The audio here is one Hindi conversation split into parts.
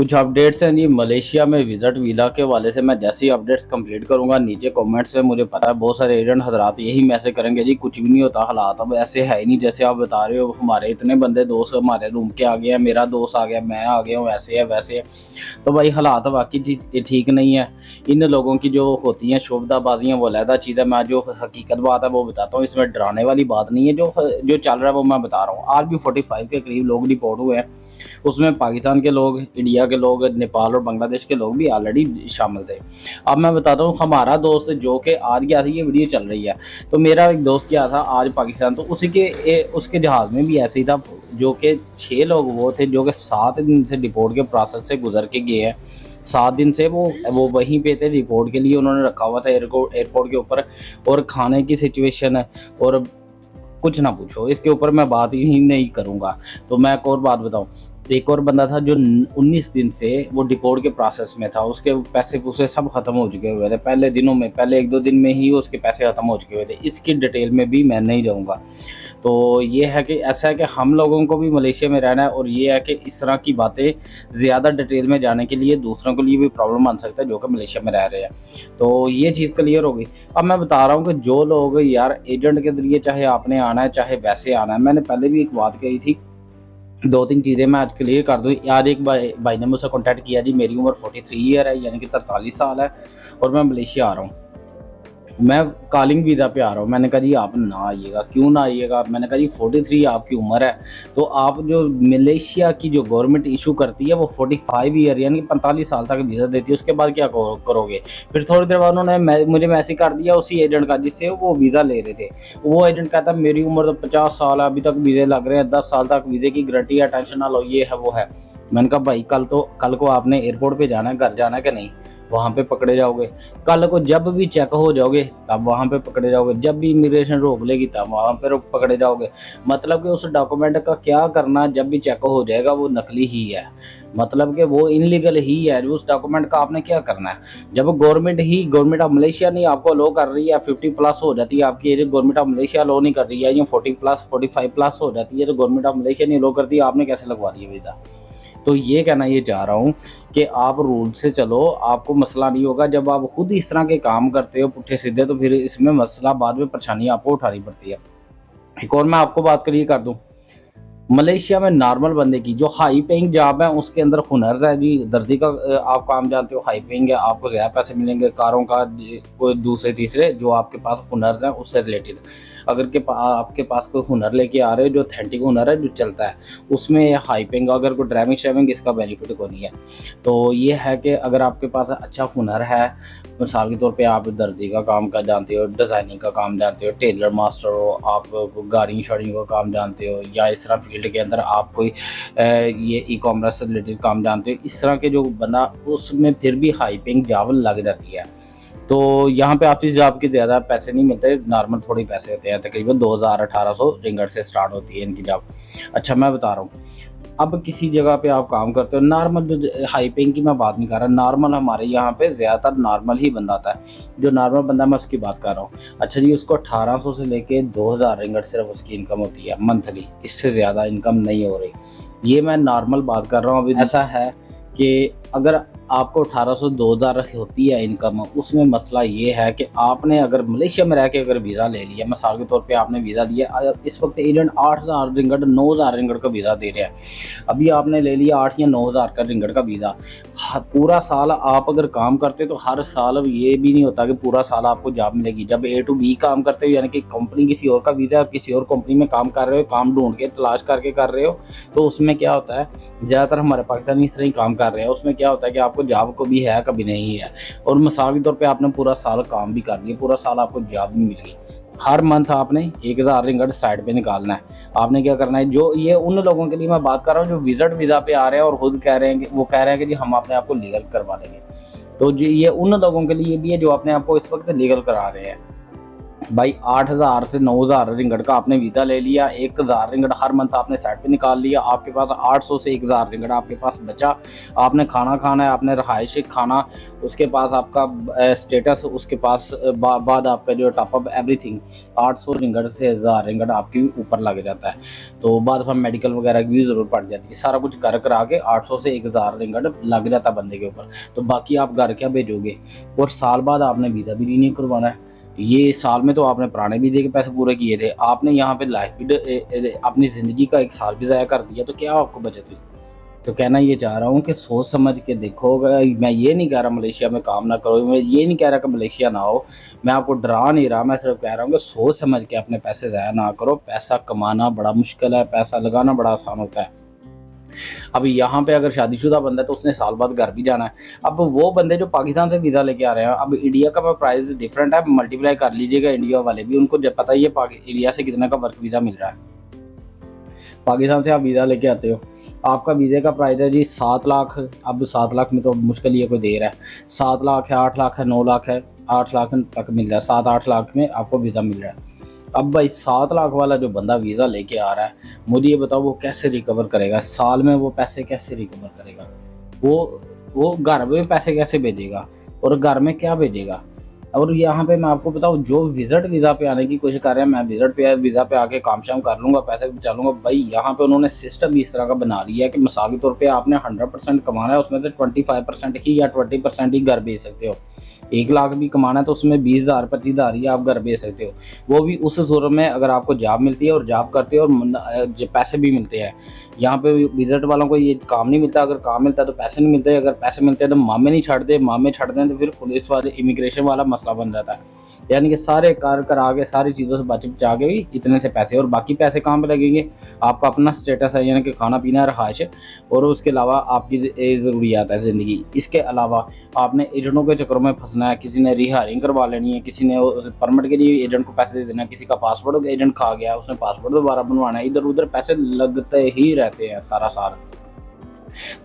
कुछ अपडेट्स हैं जी मलेशिया में विजिट वीज़ा के हवाले से। मैं जैसे ही अपडेट्स कंप्लीट करूंगा नीचे कमेंट्स में, मुझे पता है बहुत सारे एजेंट हजरात यही मैसेज करेंगे जी कुछ भी नहीं होता, हालात अब ऐसे है ही नहीं जैसे आप बता रहे हो। हमारे इतने बंदे दोस्त हमारे रूम के आ गए हैं, मेरा दोस्त आ गया, मैं आ गया हूँ, ऐसे है वैसे है। तो भाई हालात वाकई ठीक नहीं है। इन लोगों की जो होती हैं शोबदाबाजियाँ वो अलहदा चीज़ है। मैं जो हकीकत बात है वो बताता हूँ, इसमें डराने वाली बात नहीं है। जो चल रहा है वो मैं बता रहा हूँ। आज भी 45 के करीब लोग रिपोर्ट हुए हैं, उसमें पाकिस्तान के लोग, इंडिया के लोग, नेपाल और बांग्लादेश के लोग भी ऑलरेडी शामिल थे। अब मैं बताता हूँ, हमारा दोस्त जो कि आज गया था, ये वीडियो चल रही है, तो मेरा एक दोस्त गया था आज पाकिस्तान, तो उसके जहाज़ में भी ऐसे ही था, जो कि 6 लोग वो थे जो कि 7 दिन से डिपोर्ट के प्रोसेस से गुजर के गए हैं। 7 दिन से वो वहीं पे थे, रिपोर्ट के लिए उन्होंने रखा हुआ था एयरपोर्ट के ऊपर। और खाने की सिचुएशन है और कुछ ना पूछो, इसके ऊपर मैं बात ही नहीं करूँगा। तो मैं एक और बात बताऊँ, एक और बंदा था जो 19 दिन से वो डिपोर्ट के प्रोसेस में था, उसके पैसे-पूसे सब ख़त्म हो चुके हुए थे। पहले दिनों में, पहले 1-2 दिन में ही उसके पैसे ख़त्म हो चुके हुए थे। इसकी डिटेल में भी मैं नहीं जाऊँगा। तो ये है कि ऐसा है कि हम लोगों को भी मलेशिया में रहना है, और ये है कि इस तरह की बातें ज़्यादा डिटेल में जाने के लिए दूसरों के लिए भी प्रॉब्लम बन सकता है जो कि मलेशिया में रह रहे हैं। तो ये चीज़ क्लियर हो गई। अब मैं बता रहा हूँ कि जो लोग यार एजेंट के ज़रिए चाहे आपने आना है चाहे वैसे आना है, मैंने पहले भी एक बात कही थी, 2-3 चीज़ें मैं आज क्लियर कर दूँ। यार एक भाई ने मुझसे कॉन्टैक्ट किया जी, मेरी उम्र 43 ईयर है, यानी कि 43 साल है, और मैं मलेशिया आ रहा हूँ। मैं कॉलिंग वीज़ा पे आ रहा हूँ। मैंने कहा जी आप ना आइएगा। क्यों ना आइएगा? मैंने कहा जी 43 आपकी उम्र है, तो आप जो मलेशिया की जो गवर्नमेंट इशू करती है वो 45 ईयर यानी कि 45 साल तक वीज़ा देती है, उसके बाद क्या करोगे? फिर थोड़ी देर बाद उन्होंने मुझे मैसेज कर दिया उसी एजेंट का जिससे वो वीज़ा ले रहे थे। वो एजेंट कहता है मेरी उम्र तो 50 साल है, अभी तक वीज़े लग रहे हैं, 10 साल तक वीज़े की गारंटी है, टेंशन ना लो, ये है वो है। मैंने कहा भाई कल को आपने एयरपोर्ट पे जाना है, घर जाना है कि नहीं? वहाँ पे पकड़े जाओगे। कल को जब भी चेक हो जाओगे तब वहाँ पे पकड़े जाओगे, जब भी इमिग्रेशन रोक लेगी तब वहाँ पे पकड़े जाओगे। मतलब कि उस डॉक्यूमेंट का क्या करना, जब भी चेक हो जाएगा वो नकली ही है, मतलब कि वो इनलीगल ही है। उस डॉक्यूमेंट का आपने क्या करना है? जब गवर्नमेंट ऑफ मलेशिया नहीं आपको अलो कर रही है, 50 प्लस हो जाती है आपकी एज, गवर्नमेंट ऑफ मलेशिया अलो नहीं कर रही है, या 40 प्लस 45 प्लस हो जाती है, तो गवर्नमेंट ऑफ मलेशिया नहीं अलो करती, आपने कैसे लगवा दिया वीज़ा? तो ये कहना ये चाह रहा हूँ कि आप रूल से चलो, आपको मसला नहीं होगा। जब आप खुद इस तरह के काम करते हो पुट्ठे सीधे, तो फिर इसमें मसला बाद में परेशानी आपको उठानी पड़ती है। एक और मैं आपको बात क्लियर कर दूँ, मलेशिया में नॉर्मल बंदे की जो हाई पेइंग जॉब है उसके अंदर हुनर है जी। दर्जी का आप काम जानते हो, हाई पेइंग है, आपको ज़्यादा पैसे मिलेंगे। कारों का कोई दूसरे तीसरे जो आपके पास हुनर है उससे रिलेटेड, अगर आपके पास कोई हुनर लेके आ रहे हो जो ऑथेंटिक हुनर है जो चलता है, उसमें हाई पेइंग। अगर कोई ड्राइविंग श्राइविंग इसका बेनिफिट को नहीं है। तो ये है कि अगर आपके पास अच्छा हुनर है, मिसाल के तौर पे आप दर्जी का काम का जानते हो, डिज़ाइनिंग का काम जानते हो, टेलर मास्टर हो, आप गाड़ी शाड़ी का काम जानते हो, या इस तरह फील्ड के अंदर आप कोई ये ई कॉमर्स से रिलेटेड काम जानते हो, इस तरह के जो बंदा, उसमें फिर भी हाई पेइंग जॉब लग जाती है। तो यहाँ पे ऑफिस जॉब के ज़्यादा पैसे नहीं मिलते, नॉर्मल थोड़ी पैसे होते हैं, तकरीबन 2000-1800 रिंगट से स्टार्ट होती है इनकी जॉब। अच्छा मैं बता रहा हूँ, अब किसी जगह पे आप काम करते हो, नॉर्मल जो हाई पेइंग की मैं बात नहीं कर रहा, नॉर्मल हमारे यहाँ पे ज़्यादातर नॉर्मल ही बंदा आता है। जो नॉर्मल बंदा मैं उसकी बात कर रहा हूँ। अच्छा जी, उसको 1800 से लेके 2000 रिंगट सिर्फ उसकी इनकम होती है मंथली, इससे ज़्यादा इनकम नहीं हो रही। ये मैं नॉर्मल बात कर रहा हूँ। अभी ऐसा है कि अगर आपको 1800 2000 होती है इनकम, उसमें मसला ये है कि आपने अगर मलेशिया में रह के अगर वीज़ा ले लिया, मिसाल के तौर पे आपने वीज़ा लिया, इस वक्त एजेंट 8000 रिंगट 9000 रिंगट का वीज़ा दे रहा है। अभी आपने ले लिया 8 या 9000 का रिंगट का वीज़ा। पूरा साल आप अगर काम करते तो हर साल ये भी नहीं होता कि पूरा साल आपको जॉब मिलेगी। जब A to B काम करते हो, यानी कि कंपनी किसी और का वीज़ा, किसी और कंपनी में काम कर रहे हो, काम ढूंढ के तलाश करके कर रहे हो, तो उसमें क्या होता है, ज़्यादातर हमारे पाकिस्तानी इस तरह ही काम कर रहे हैं। उसमें क्या होता है कि आपको जॉब कभी है कभी नहीं है, और मिसाल के तौर पे आपने पूरा साल काम भी कर लिया, पूरा साल आपको जॉब भी मिल गई, हर मंथ आपने 1000 रिंगट साइड पे निकालना है। आपने क्या करना है, जो ये उन लोगों के लिए मैं बात कर रहा हूँ जो विजिट वीज़ा पे आ रहे हैं और खुद कह रहे हैं कि वो कह रहे हैं कि जी हम अपने आप को लीगल करवा लेंगे। तो जी ये उन लोगों के लिए भी है जो अपने आप को इस वक्त लीगल करा रहे हैं। भाई 8,000 से 9,000 रिंगट का आपने वीज़ा ले लिया, 1,000 रिंगट हर मंथ आपने साइड पे निकाल लिया, आपके पास 800 से 1,000 रिंगट आपके पास बचा। आपने खाना खाना है, आपने रहायशी खाना, उसके पास आपका स्टेटस, उसके पास बाद आपका जो टॉपअप एवरीथिंग 800 रिंगट से 1,000 रिंगट आपके ऊपर लग जाता है। तो बाद में मेडिकल वगैरह की भी ज़रूरत पड़ जाती है। सारा कुछ कर करा के 800 से 1,000 रिंगट लग जाता है बंदे के ऊपर। तो बाकी आप घर क्या भेजोगे? और साल बाद आपने वीज़ा भी रिन्यू करवाना है। ये साल में तो आपने पुराने वीज़े के पैसे पूरे किए थे, आपने यहाँ पे लाइफ भी अपनी ज़िंदगी का 1 साल भी ज़ाया कर दिया, तो क्या आपको बचत हुई? तो कहना ये चाह रहा हूँ कि सोच समझ के देखो। मैं ये नहीं कह रहा मलेशिया में काम ना करो, मैं ये नहीं कह रहा कि मलेशिया ना आओ, मैं आपको डरा नहीं रहा, मैं सिर्फ कह रहा हूँ कि सोच समझ के अपने पैसे ज़ाया ना करो। पैसा कमाना बड़ा मुश्किल है, पैसा लगाना बड़ा आसान होता है। अब यहाँ पे अगर शादीशुदा बंदा है तो उसने साल बाद घर भी जाना है। अब वो बंदे जो पाकिस्तान से वीज़ा लेके आ रहे हैं, अब इंडिया का प्राइस डिफरेंट है, मल्टीप्लाई कर लीजिएगा इंडिया वाले भी, उनको जब पता ही है इंडिया से कितना का वर्क वीज़ा मिल रहा है। पाकिस्तान से आप वीज़ा लेके आते हो, आपका वीज़े का प्राइस है जी 7 लाख। अब 7 लाख में तो मुश्किल ही है कोई दे रहा है। 7 लाख है, 8 लाख है, 9 लाख है, 8 लाख तक मिल रहा है, 7-8 लाख में आपको वीज़ा मिल रहा है। अब भाई 7 लाख वाला जो बंदा वीज़ा लेके आ रहा है, मुझे ये बताओ वो कैसे रिकवर करेगा? साल में वो पैसे कैसे रिकवर करेगा? वो घर में पैसे कैसे भेजेगा और घर में क्या भेजेगा? और यहाँ पे मैं आपको बताऊँ, जो विज़िट वीज़ा पे आने की कोशिश कर रहे हैं, मैं वीज़ा पे आके काम शाम कर लूँगा, पैसे बचा लूँगा, भाई यहाँ पे उन्होंने सिस्टम ही इस तरह का बना लिया है कि मिसाल के तौर पे आपने 100% कमाना है, उसमें से 25% ही या 20% ही घर भेज सकते हो। 1 लाख भी कमाना है तो उसमें 20,000 25,000 ही आप घर भेज सकते हो। वो भी उस सूरत में अगर आपको जॉब मिलती है और जॉब करते हो और पैसे भी मिलते हैं। यहाँ पे विज़िट वालों को ये काम नहीं मिलता, अगर काम मिलता है तो पैसे नहीं मिलते, अगर पैसे मिलते हैं तो मामे नहीं छाड़ते, मामे छाड़ दें तो फिर पुलिस वाले इमिग्रेशन वाला मसला बन जाता है। यानी कि सारे कार करा के सारी चीज़ों से बचा के भी इतने से पैसे, और बाकी पैसे कहाँ पे लगेंगे? आपका अपना स्टेटस है, यानी कि खाना पीना, रहायश, और उसके अलावा आपकी ज़रूरियात है ज़िंदगी। इसके अलावा आपने एजेंटों के चक्करों में फंसना है, किसी ने रीहायरिंग करवा लेनी है, किसी ने परमिट के लिए एजेंट को पैसे दे देना है, किसी का पासपोर्ट एजेंट खा गया, उसने पासपोर्ट दोबारा बनवाना है, इधर उधर पैसे लगते ही रहते हैं सारा साल।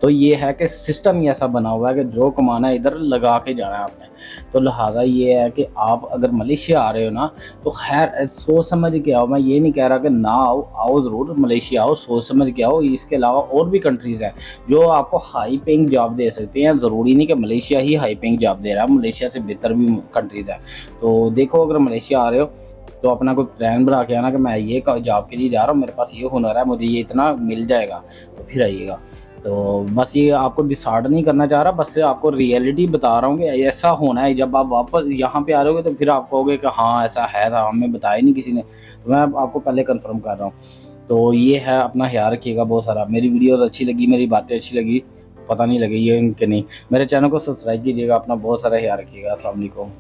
तो ये है कि सिस्टम ही ऐसा बना हुआ है कि जो कमाना है इधर लगा के जाना है आपने। तो लिहाजा ये है कि आप अगर मलेशिया आ रहे हो ना, तो खैर सोच समझ के आओ। मैं ये नहीं कह रहा कि ना आओ, आओ ज़रूर मलेशिया आओ, सोच समझ के आओ। इसके अलावा और भी कंट्रीज़ हैं जो आपको हाई पेइंग जॉब दे सकते हैं। ज़रूरी नहीं कि मलेशिया ही हाई पेइंग जॉब दे रहा है, मलेशिया से बेहतर भी कंट्रीज़ हैं। तो देखो, अगर मलेशिया आ रहे हो तो अपना कोई प्लान बना के आना कि मैं ये जॉब के लिए जा रहा हूँ, मेरे पास ये हुनर है, मुझे ये इतना मिल जाएगा, तो फिर आइएगा। तो बस ये आपको डिसाइड नहीं करना चाह रहा, बस आपको रियलिटी बता रहा हूँ कि ऐसा होना है। जब आप वापस यहाँ पे आ रहे हो तो फिर आप कहोगे कि हाँ ऐसा है था, हमें बताया नहीं किसी ने। तो मैं आपको पहले कंफर्म कर रहा हूँ। तो ये है, अपना ख्याल रखिएगा बहुत सारा। मेरी वीडियोस अच्छी लगी, मेरी बातें अच्छी लगी, पता नहीं लगी ये कि नहीं, मेरे चैनल को सब्सक्राइब कीजिएगा। अपना बहुत सारा ख्याल रखिएगा। अस्सलाम वालेकुम।